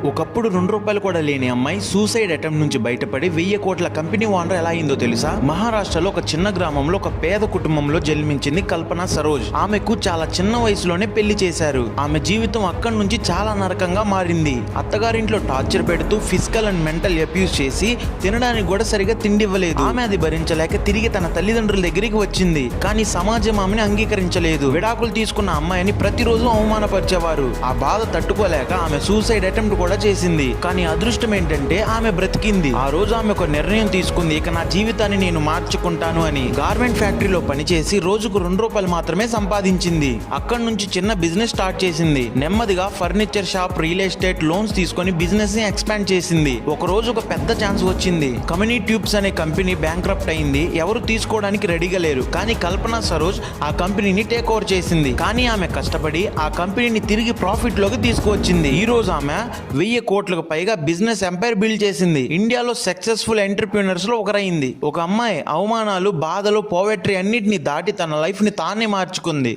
ఒకప్పుడు ₹2 కూడా లేని అమ్మాయి సూసైడ్ అటెంప్ట్ నుంచి బయటపడి 1000 కోట్ల కంపెనీ ఓనర్ ఎలా అయిందో తెలుసా? మహారాష్ట్రలో ఒక చిన్న గ్రామంలో ఒక పేద కుటుంబంలో జన్మించింది కల్పన సరోజ్. ఆమెకు చాలా చిన్న వయసులోనే పెళ్లి చేశారు. ఆమె జీవితం అక్కడి నుంచి చాలా నరకంగా మారింది. అత్తగారింట్లో టార్చర్ పెడుతూ ఫిజికల్ అండ్ మెంటల్ అబ్యూస్ చేసి తినడానికి కూడా సరిగా తిండి ఇవ్వలేదు. ఆమె అది భరించలేక తిరిగి తన తల్లిదండ్రుల దగ్గరికి వచ్చింది. కానీ సమాజం ఆమెను అంగీకరించలేదు. విడాకులు తీసుకున్న అమ్మాయిని ప్రతిరోజు అవమానపరిచేవారు. ఆ బాధ తట్టుకోలేక ఆమె సూసైడ్ అటెంప్ట్ కూడా చేసింది. కానీ అదృష్టం ఏంటంటే ఆమె బ్రతికింది. ఆ రోజు ఆమె ఒక నిర్ణయం తీసుకుంది, ఇక నా జీవితాన్ని నేను మార్చుకుంటాను అని. గార్మెంట్ ఫ్యాక్టరీలో పనిచేసి రోజుకు ₹2 మాత్రమే సంపాదించింది. అక్కడి నుంచి చిన్న బిజినెస్ స్టార్ట్ చేసింది. నెమ్మదిగా furniture shop, real estate loans తీసుకొని బిజినెస్ ని ఎక్స్పాండ్ చేసింది. ఒక రోజు ఒక పెద్ద ఛాన్స్ వచ్చింది. కమ్యూనిటీ ట్యూబ్స్ అనే కంపెనీ బ్యాంక్రప్ట్ అయింది. ఎవరు తీసుకోవడానికి రెడీగా లేరు. కానీ కల్పన సరోజ్ ఆ కంపెనీని టేక్ ఓవర్ చేసింది. కానీ ఆమె కష్టపడి ఆ కంపెనీని తిరిగి ప్రాఫిట్ లోకి తీసుకువచ్చింది. ఈ రోజు ఆమె 1000 కోట్లకు పైగా బిజినెస్ ఎంపైర్ బిల్డ్ చేసింది. ఇండియాలో సక్సెస్ఫుల్ ఎంటర్‌ప్రెన్యూర్స్ లో ఒకరైంది. ఒక అమ్మాయి అవమానాలు, బాధలు, పోవర్టీ అన్నిటిని దాటి తన లైఫ్ ని తానే మార్చుకుంది.